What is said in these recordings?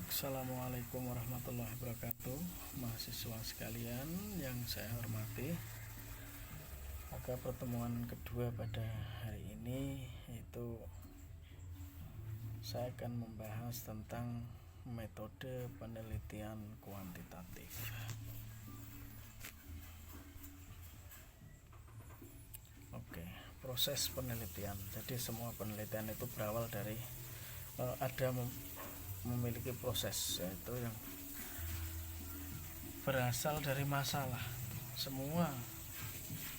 Baik, assalamualaikum warahmatullahi wabarakatuh, mahasiswa sekalian yang saya hormati. Maka pertemuan kedua pada hari ini yaitu saya akan membahas tentang metode penelitian kuantitatif. Oke, proses penelitian. Jadi semua penelitian itu berawal dari memiliki proses, yaitu yang berasal dari masalah. Semua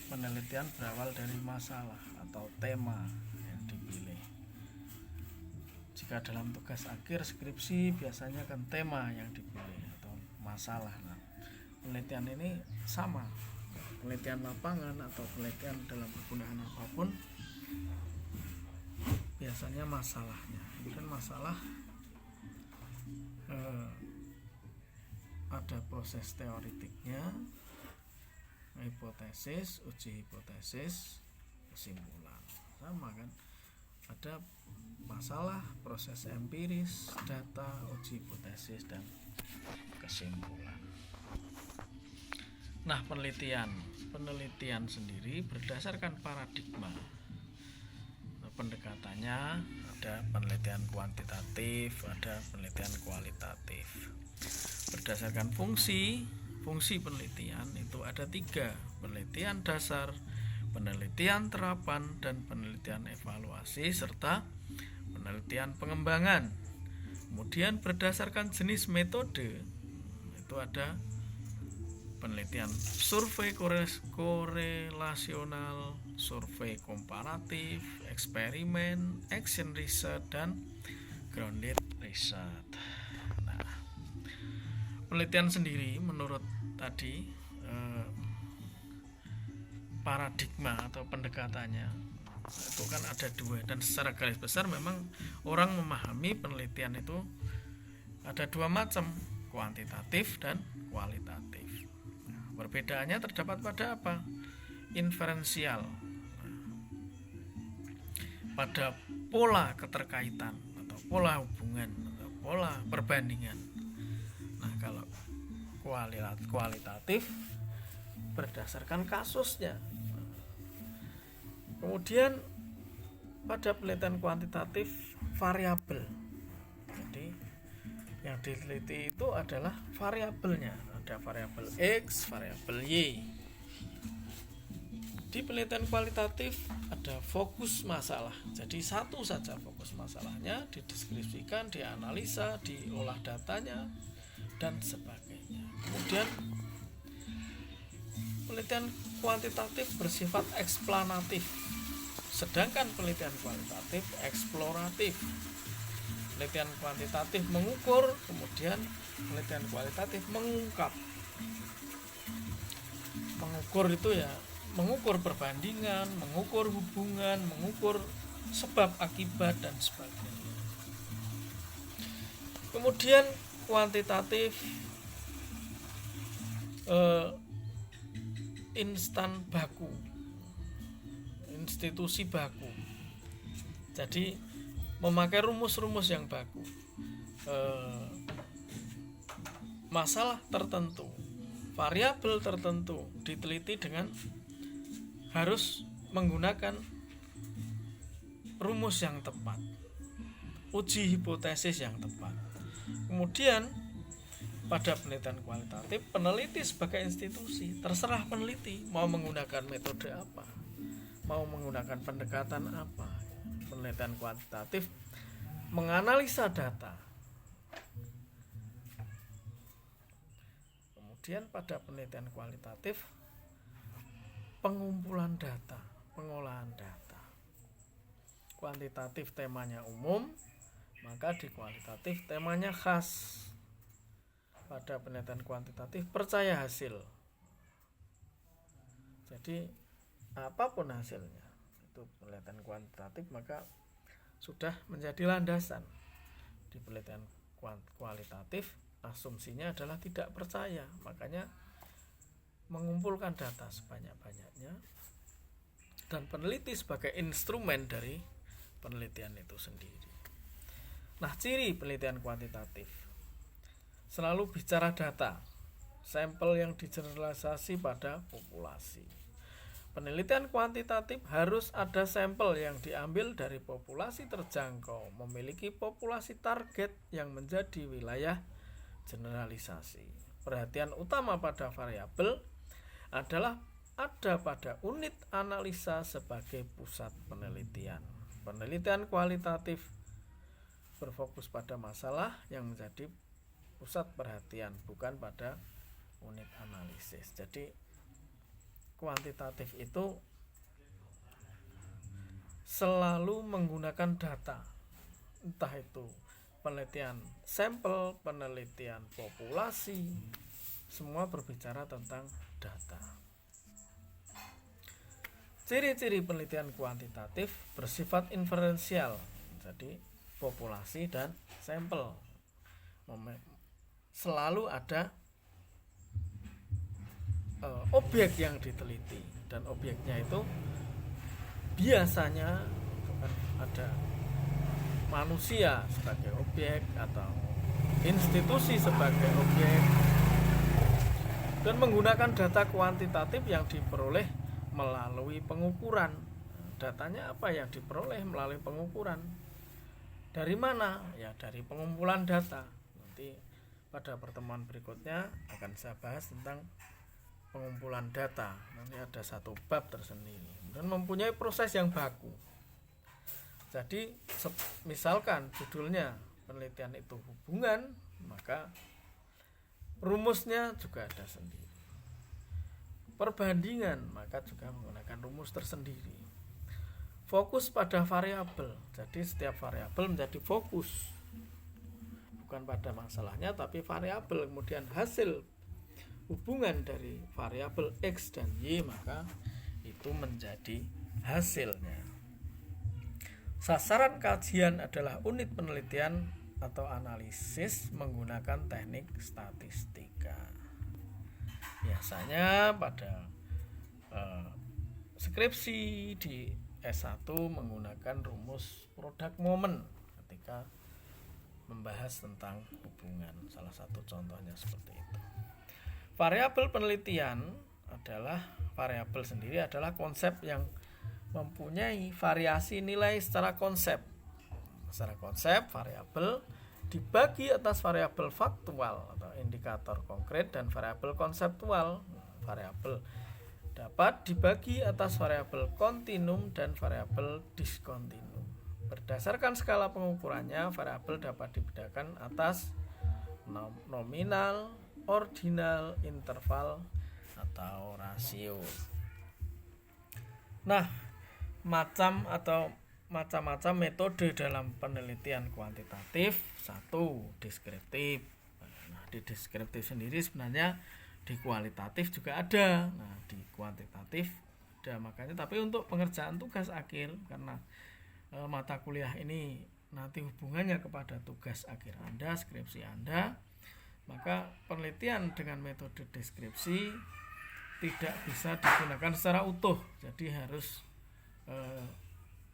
penelitian berawal dari masalah atau tema yang dipilih. Jika dalam tugas akhir skripsi biasanya kan tema yang dipilih atau masalah. Nah, penelitian ini sama, penelitian lapangan atau penelitian dalam penggunaan apapun biasanya masalahnya. Dan masalah ada proses teoritiknya, hipotesis, uji hipotesis, kesimpulan. Sama kan? Ada masalah, proses empiris, data, uji hipotesis, dan kesimpulan. Nah, penelitian sendiri berdasarkan paradigma. Pendekatannya ada penelitian kuantitatif, ada penelitian kualitatif. Berdasarkan fungsi penelitian itu ada 3: penelitian dasar, penelitian terapan, dan penelitian evaluasi, serta penelitian pengembangan. Kemudian berdasarkan jenis metode itu ada penelitian survei korelasional, survei komparatif, eksperimen, action research, dan grounded research. Nah, penelitian sendiri menurut tadi paradigma atau pendekatannya itu kan ada 2, dan secara garis besar memang orang memahami penelitian itu ada 2 macam, kuantitatif dan kualitatif. Perbedaannya terdapat pada apa? Inferensial, pada pola keterkaitan atau pola hubungan atau pola perbandingan. Nah, kalau kualitatif berdasarkan kasusnya. Kemudian pada penelitian kuantitatif variabel. Jadi yang diteliti itu adalah variabelnya. Ada variabel X, variabel Y. Di penelitian kualitatif ada fokus masalah. Jadi satu saja fokus masalahnya, dideskripsikan, dianalisa, diolah datanya, dan sebagainya. Kemudian penelitian kuantitatif bersifat eksplanatif, sedangkan penelitian kualitatif eksploratif. Penelitian kuantitatif mengukur, kemudian penelitian kualitatif mengungkap. Mengukur itu ya mengukur perbandingan, mengukur hubungan, mengukur sebab akibat, dan sebagainya. Kemudian kuantitatif instan baku, institusi baku. Jadi memakai rumus-rumus yang baku. Masalah tertentu, variabel tertentu diteliti dengan harus menggunakan rumus yang tepat, uji hipotesis yang tepat. Kemudian pada penelitian kualitatif, peneliti sebagai institusi terserah peneliti mau menggunakan metode apa, mau menggunakan pendekatan apa. Penelitian kuantitatif menganalisa data. Kemudian pada penelitian kualitatif pengumpulan data, pengolahan data. Kuantitatif temanya umum, maka di kualitatif temanya khas. Pada penelitian kuantitatif percaya hasil. Jadi apapun hasilnya, itu penelitian kuantitatif maka sudah menjadi landasan. Di penelitian kualitatif asumsinya adalah tidak percaya, makanya mengumpulkan data sebanyak-banyaknya, dan peneliti sebagai instrumen dari penelitian itu sendiri. Nah, ciri penelitian kuantitatif selalu bicara data, sampel yang digeneralisasi pada populasi. Penelitian kuantitatif harus ada sampel yang diambil dari populasi terjangkau, memiliki populasi target yang menjadi wilayah generalisasi. Perhatian utama pada variabel adalah ada pada unit analisa sebagai pusat penelitian. Penelitian kualitatif berfokus pada masalah yang menjadi pusat perhatian, bukan pada unit analisis. Jadi kuantitatif itu selalu menggunakan data, entah itu penelitian sampel, penelitian populasi, semua berbicara tentang data. Ciri-ciri penelitian kuantitatif bersifat inferensial, jadi populasi dan sampel selalu ada objek yang diteliti, dan objeknya itu biasanya ada manusia sebagai objek atau institusi sebagai objek, dan menggunakan data kuantitatif yang diperoleh melalui pengukuran. Datanya apa yang diperoleh melalui pengukuran? Dari mana? Ya dari pengumpulan data. Nanti pada pertemuan berikutnya akan saya bahas tentang pengumpulan data. Nanti ada satu bab tersendiri dan mempunyai proses yang baku. Jadi misalkan judulnya penelitian itu hubungan, maka rumusnya juga ada sendiri. Perbandingan, maka juga menggunakan rumus tersendiri. Fokus pada variabel, jadi setiap variabel menjadi fokus, bukan pada masalahnya tapi variabel, kemudian hasil hubungan dari variabel X dan Y, maka itu menjadi hasilnya. Sasaran kajian adalah unit penelitian atau analisis menggunakan teknik statistika. Biasanya pada skripsi di S1 menggunakan rumus product moment ketika membahas tentang hubungan. Salah satu contohnya seperti itu. Variabel penelitian adalah variabel sendiri adalah konsep yang mempunyai variasi nilai secara konsep. Secara konsep, variabel dibagi atas variabel faktual atau indikator konkret dan variabel konseptual. Variabel dapat dibagi atas variabel kontinum dan variabel diskontinum. Berdasarkan skala pengukurannya, variabel dapat dibedakan atas nominal, ordinal, interval, atau rasio. Nah, macam-macam metode dalam penelitian kuantitatif. Satu, deskriptif. Nah, di deskriptif sendiri sebenarnya di kualitatif juga ada. Nah, di kuantitatif ada, makanya tapi untuk pengerjaan tugas akhir, karena mata kuliah ini nanti hubungannya kepada tugas akhir Anda, skripsi Anda, maka penelitian dengan metode deskripsi tidak bisa digunakan secara utuh. Jadi harus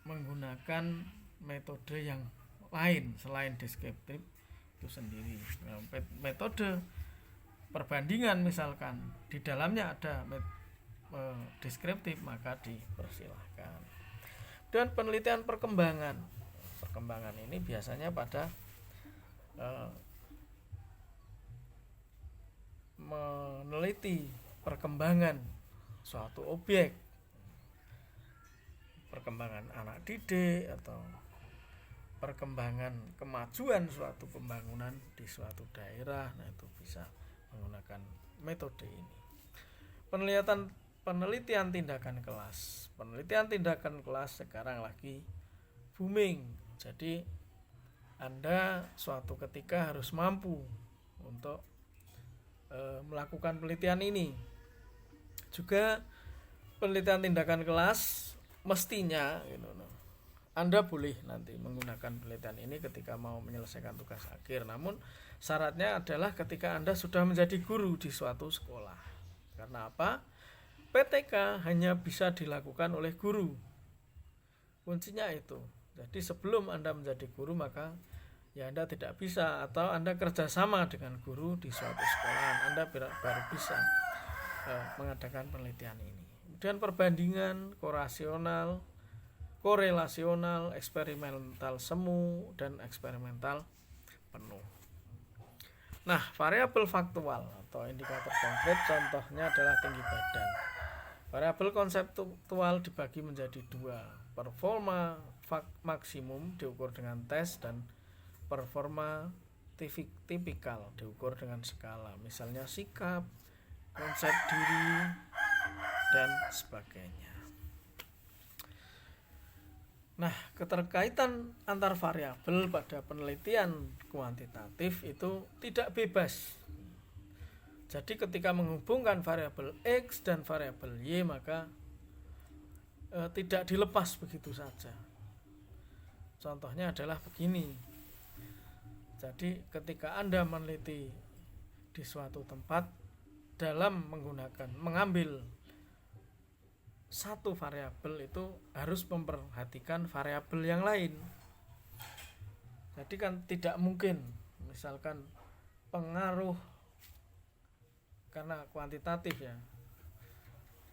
menggunakan metode yang lain selain deskriptif itu sendiri. Metode perbandingan misalkan di dalamnya ada deskriptif, maka dipersilahkan. Dan penelitian perkembangan ini biasanya pada meneliti perkembangan suatu objek, perkembangan anak didik atau perkembangan kemajuan suatu pembangunan di suatu daerah. Nah, itu bisa menggunakan metode ini. Penelitian tindakan kelas. Penelitian tindakan kelas sekarang lagi booming. Jadi Anda suatu ketika harus mampu untuk melakukan penelitian ini. Juga penelitian tindakan kelas mestinya Anda boleh nanti menggunakan penelitian ini ketika mau menyelesaikan tugas akhir. Namun syaratnya adalah ketika Anda sudah menjadi guru di suatu sekolah. Karena apa? PTK hanya bisa dilakukan oleh guru. Kuncinya itu. Jadi sebelum Anda menjadi guru, maka ya Anda tidak bisa, atau Anda kerjasama dengan guru di suatu sekolahan, Anda baru bisa mengadakan penelitian ini. Kemudian perbandingan korelasional, eksperimental semu, dan eksperimental penuh. Nah, variabel faktual atau indikator konkret contohnya adalah tinggi badan. Variabel konseptual dibagi menjadi dua, performa maksimum diukur dengan tes dan performa tipikal diukur dengan skala, misalnya sikap, konsep diri, dan sebagainya. Nah, keterkaitan antar variabel pada penelitian kuantitatif itu tidak bebas. Jadi ketika menghubungkan variabel X dan variabel Y, maka tidak dilepas begitu saja. Contohnya adalah begini. Jadi ketika Anda meneliti di suatu tempat, dalam mengambil satu variabel itu harus memperhatikan variabel yang lain. Jadi kan tidak mungkin misalkan pengaruh, karena kuantitatif ya,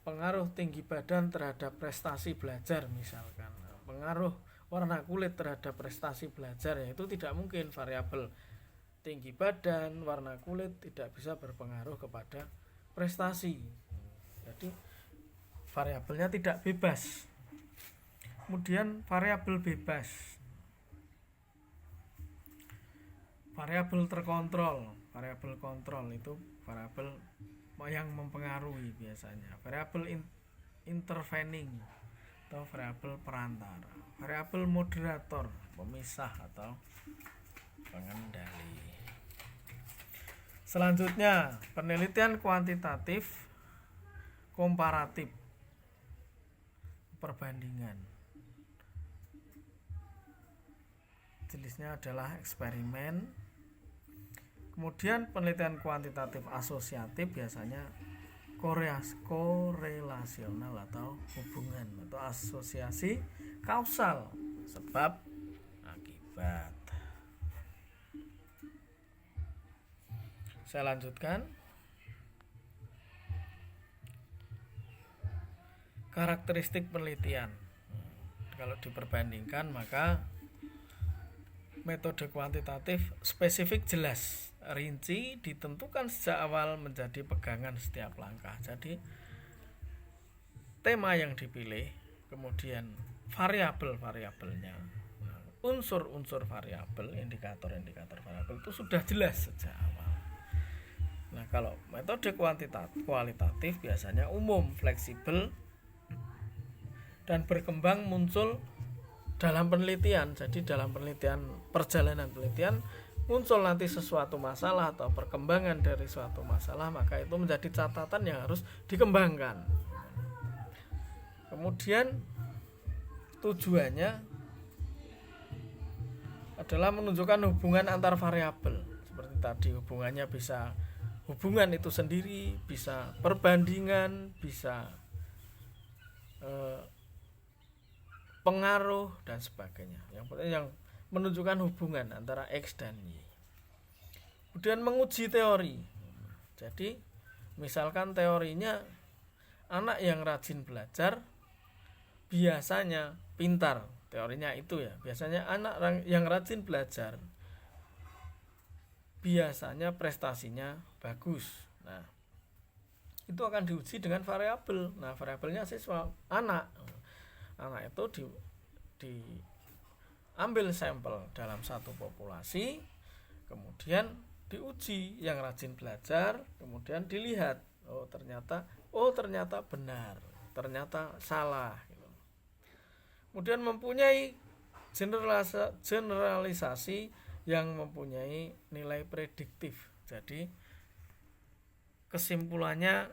pengaruh tinggi badan terhadap prestasi belajar misalkan, pengaruh warna kulit terhadap prestasi belajar, ya itu tidak mungkin. Variabel tinggi badan, warna kulit tidak bisa berpengaruh kepada prestasi. Jadi variabelnya tidak bebas. Kemudian variabel bebas, variabel terkontrol. Variabel kontrol itu variabel yang mempengaruhi biasanya. Variabel intervening atau variabel perantara. Variabel moderator, pemisah atau pengendali. Selanjutnya, penelitian kuantitatif komparatif, perbandingan. Jenisnya adalah eksperimen. Kemudian penelitian kuantitatif asosiatif biasanya korelasional atau hubungan atau asosiasi kausal, sebab akibat. Saya lanjutkan. Karakteristik penelitian. Kalau diperbandingkan, maka metode kuantitatif spesifik, jelas, rinci, ditentukan sejak awal, menjadi pegangan setiap langkah. Jadi tema yang dipilih, kemudian variabel-variabelnya, unsur-unsur variabel, indikator-indikator variabel itu sudah jelas sejak awal. Nah, kalau metode kualitatif biasanya umum, fleksibel, dan berkembang muncul dalam penelitian. Jadi dalam perjalanan penelitian muncul nanti sesuatu masalah atau perkembangan dari suatu masalah, maka itu menjadi catatan yang harus dikembangkan. Kemudian tujuannya adalah menunjukkan hubungan antar variabel. Seperti tadi, hubungan itu sendiri, bisa perbandingan, bisa pengaruh dan sebagainya. Yang penting yang menunjukkan hubungan antara X dan Y. Kemudian menguji teori. Jadi misalkan teorinya, anak yang rajin belajar biasanya pintar. Teorinya itu ya, biasanya anak yang rajin belajar biasanya prestasinya bagus. Nah, itu akan diuji dengan variabel. Nah, variabelnya siswa, anak itu diambil sampel dalam satu populasi, kemudian diuji yang rajin belajar, kemudian dilihat, ternyata benar, ternyata salah. Kemudian mempunyai generalisasi yang mempunyai nilai prediktif. Jadi kesimpulannya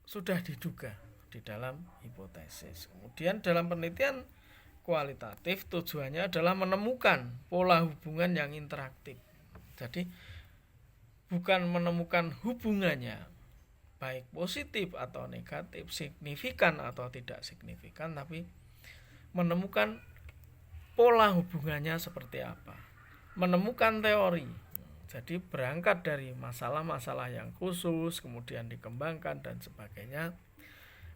sudah diduga di dalam hipotesis. Kemudian dalam penelitian kualitatif tujuannya adalah menemukan pola hubungan yang interaktif. Jadi bukan menemukan hubungannya baik positif atau negatif, signifikan atau tidak signifikan, tapi menemukan pola hubungannya seperti apa, menemukan teori. Jadi berangkat dari masalah-masalah yang khusus, kemudian dikembangkan dan sebagainya,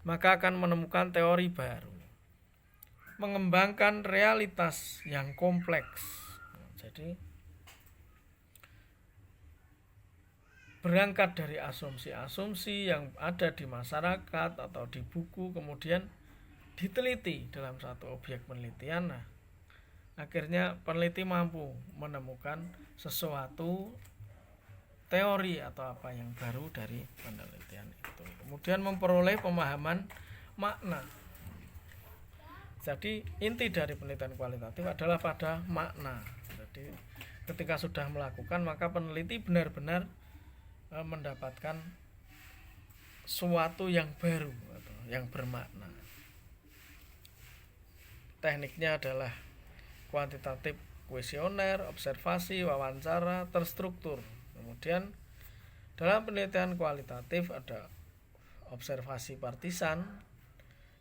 maka akan menemukan teori baru, mengembangkan realitas yang kompleks. Jadi berangkat dari asumsi-asumsi yang ada di masyarakat atau di buku, kemudian diteliti dalam satu objek penelitian. Nah, akhirnya peneliti mampu menemukan sesuatu teori atau apa yang baru dari penelitian itu. Kemudian memperoleh pemahaman makna. Jadi inti dari penelitian kualitatif adalah pada makna. Jadi ketika sudah melakukan, maka peneliti benar-benar mendapatkan sesuatu yang baru atau yang bermakna. Tekniknya adalah kuantitatif, kuesioner, observasi, wawancara, terstruktur. Kemudian dalam penelitian kualitatif ada observasi partisan,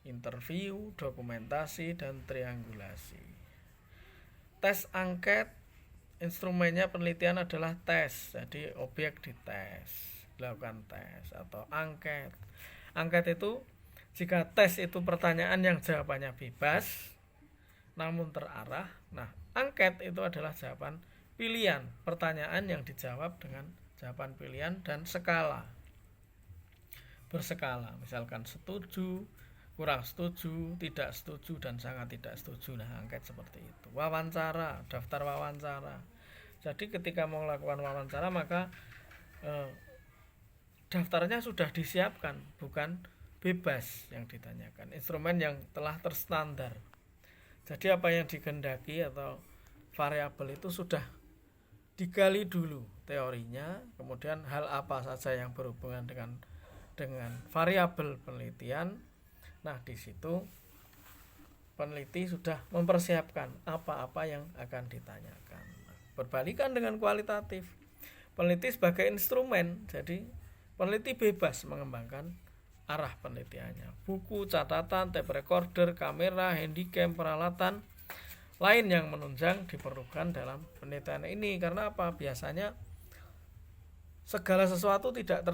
interview, dokumentasi, dan triangulasi. Tes angket, instrumennya penelitian adalah tes. Jadi objek dites, dilakukan tes atau angket. Angket itu jika tes itu pertanyaan yang jawabannya bebas namun terarah. Nah, angket itu adalah jawaban pilihan, pertanyaan yang dijawab dengan jawaban pilihan dan skala, berskala, misalkan setuju, kurang setuju, tidak setuju, dan sangat tidak setuju. Nah, angket seperti itu. Wawancara, daftar wawancara. Jadi ketika mau melakukan wawancara, maka daftarnya sudah disiapkan, bukan bebas yang ditanyakan, instrumen yang telah terstandar. Jadi apa yang dikehendaki atau variabel itu sudah digali dulu teorinya, kemudian hal apa saja yang berhubungan dengan variabel penelitian. Nah, di situ peneliti sudah mempersiapkan apa-apa yang akan ditanyakan. Berbalikan dengan kualitatif, peneliti sebagai instrumen, jadi peneliti bebas mengembangkan arah penelitiannya. Buku, catatan, tape recorder, kamera, handycam, peralatan lain yang menunjang diperlukan dalam penelitian ini. Karena apa? Biasanya segala sesuatu tidak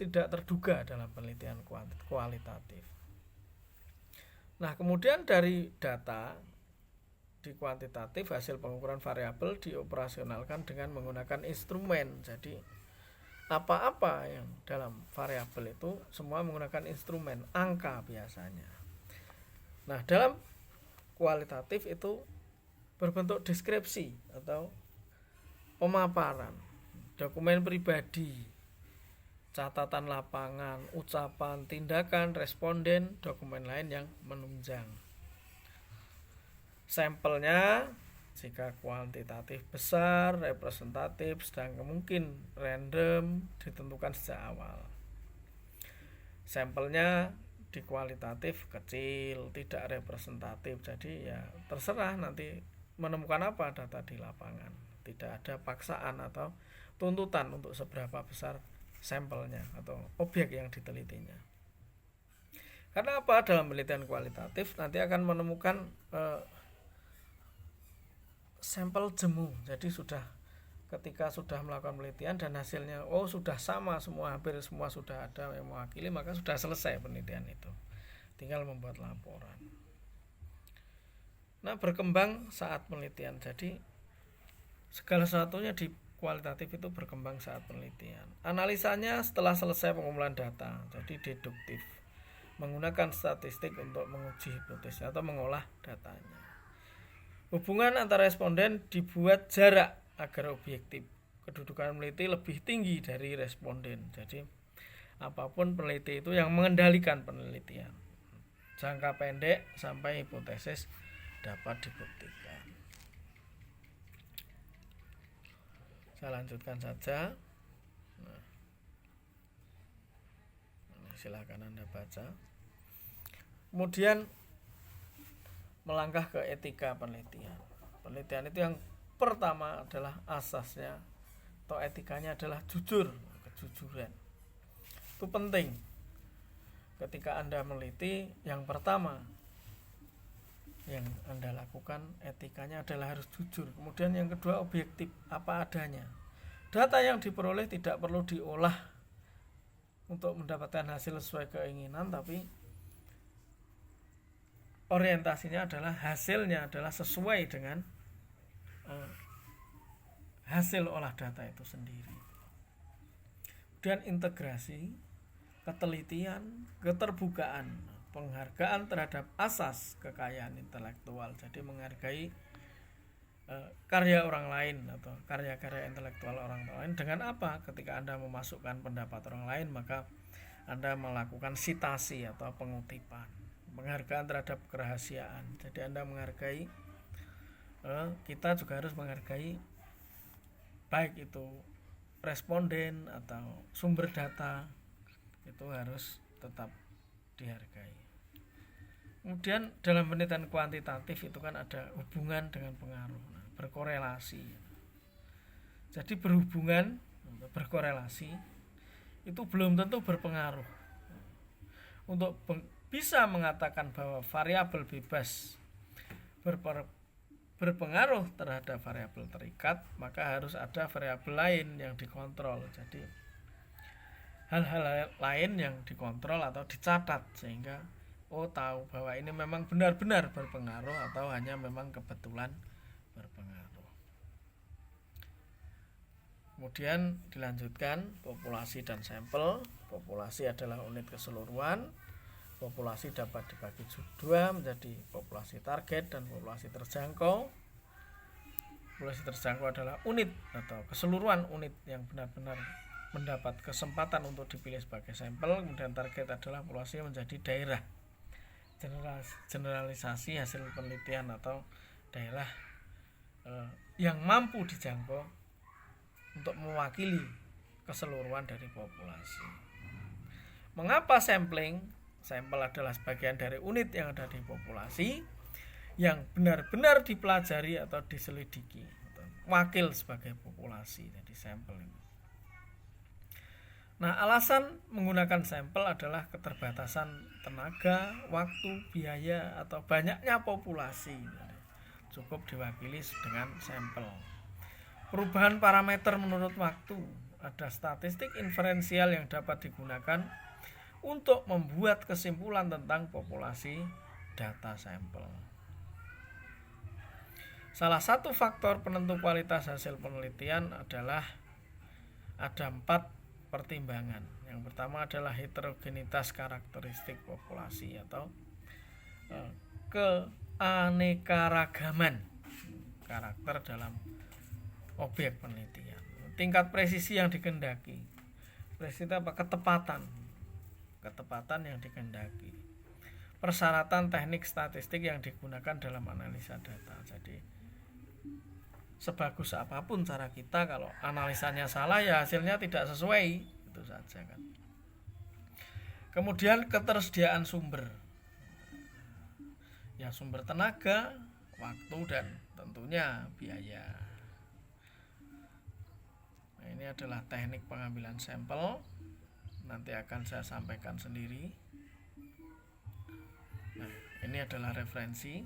terduga dalam penelitian kualitatif. Nah, kemudian dari data di kuantitatif, hasil pengukuran variabel dioperasionalkan dengan menggunakan instrumen. Jadi apa-apa yang dalam variabel itu semua menggunakan instrumen, angka biasanya. Nah, dalam kualitatif itu berbentuk deskripsi atau pemaparan, dokumen pribadi, catatan lapangan, ucapan, tindakan responden, dokumen lain yang menunjang. Sampelnya jika kuantitatif besar, representatif, sedang mungkin random, ditentukan sejak awal. Sampelnya di kualitatif kecil, tidak representatif. Jadi ya terserah nanti menemukan apa data di lapangan. Tidak ada paksaan atau tuntutan untuk seberapa besar sampelnya atau objek yang ditelitinya. Karena apa? Dalam penelitian kualitatif nanti akan menemukan sampel jemu. Jadi ketika sudah melakukan penelitian dan hasilnya sudah sama semua, hampir semua sudah ada yang mewakili, maka sudah selesai penelitian itu. Tinggal membuat laporan. Nah, berkembang saat penelitian. Jadi segala sesuatunya di kualitatif itu berkembang saat penelitian. Analisanya setelah selesai pengumpulan data. Jadi deduktif. Menggunakan statistik untuk menguji hipotesis atau mengolah datanya. Hubungan antara responden dibuat jarak agar objektif. Kedudukan peneliti lebih tinggi dari responden. Jadi apapun peneliti itu yang mengendalikan penelitian. Jangka pendek sampai hipotesis dapat dibuktikan. Saya lanjutkan saja. Nah, silakan Anda baca. Kemudian melangkah ke etika penelitian. Penelitian itu yang pertama adalah asasnya atau etikanya adalah jujur, kejujuran. Itu penting. Ketika Anda meneliti, yang pertama yang Anda lakukan etikanya adalah harus jujur. Kemudian yang kedua, objektif, apa adanya. Data yang diperoleh tidak perlu diolah untuk mendapatkan hasil sesuai keinginan, tapi orientasinya adalah hasilnya adalah sesuai dengan hasil olah data itu sendiri. Kemudian integrasi, ketelitian, keterbukaan, penghargaan terhadap asas kekayaan intelektual. Jadi menghargai karya orang lain atau karya-karya intelektual orang lain. Dengan apa? Ketika Anda memasukkan pendapat orang lain, maka Anda melakukan sitasi atau pengutipan. Penghargaan terhadap kerahasiaan. Jadi Anda menghargai, kita juga harus menghargai baik itu responden atau sumber data, itu harus tetap dihargai. Kemudian dalam penelitian kuantitatif itu kan ada hubungan dengan pengaruh, berkorelasi. Jadi berhubungan, berkorelasi itu belum tentu berpengaruh. Untuk bisa mengatakan bahwa variabel bebas berpengaruh terhadap variabel terikat, maka harus ada variabel lain yang dikontrol. Jadi hal-hal lain yang dikontrol atau dicatat sehingga tahu bahwa ini memang benar-benar berpengaruh atau hanya memang kebetulan berpengaruh. Kemudian dilanjutkan populasi dan sampel. Populasi adalah unit keseluruhan. Populasi dapat dibagi dua menjadi populasi target dan populasi terjangkau. Populasi terjangkau adalah unit atau keseluruhan unit yang benar-benar mendapat kesempatan untuk dipilih sebagai sampel. Kemudian target adalah populasi yang menjadi daerah, generalisasi hasil penelitian atau daerah yang mampu dijangkau untuk mewakili keseluruhan dari populasi. Mengapa sampling? Sampel adalah sebagian dari unit yang ada di populasi yang benar-benar dipelajari atau diselidiki, atau wakil sebagai populasi, jadi sampel ini. Nah, alasan menggunakan sampel adalah keterbatasan tenaga, waktu, biaya, atau banyaknya populasi. Jadi, cukup diwakili dengan sampel. Perubahan parameter menurut waktu. Ada statistik inferensial yang dapat digunakan untuk membuat kesimpulan tentang populasi data sampel. Salah satu faktor penentu kualitas hasil penelitian adalah ada 4 pertimbangan. Yang pertama adalah heterogenitas karakteristik populasi atau keanekaragaman karakter dalam objek penelitian. Tingkat presisi yang dikehendaki. Presisi apa? Ketepatan yang dikehendaki. Persyaratan teknik statistik yang digunakan dalam analisa data. Jadi sebagus apapun cara kita, kalau analisanya salah ya hasilnya tidak sesuai, itu saja kan. Kemudian ketersediaan sumber. Ya, sumber tenaga, waktu, dan tentunya biaya. Nah, ini adalah teknik pengambilan sampel. Nanti akan saya sampaikan sendiri. Nah, ini adalah referensi.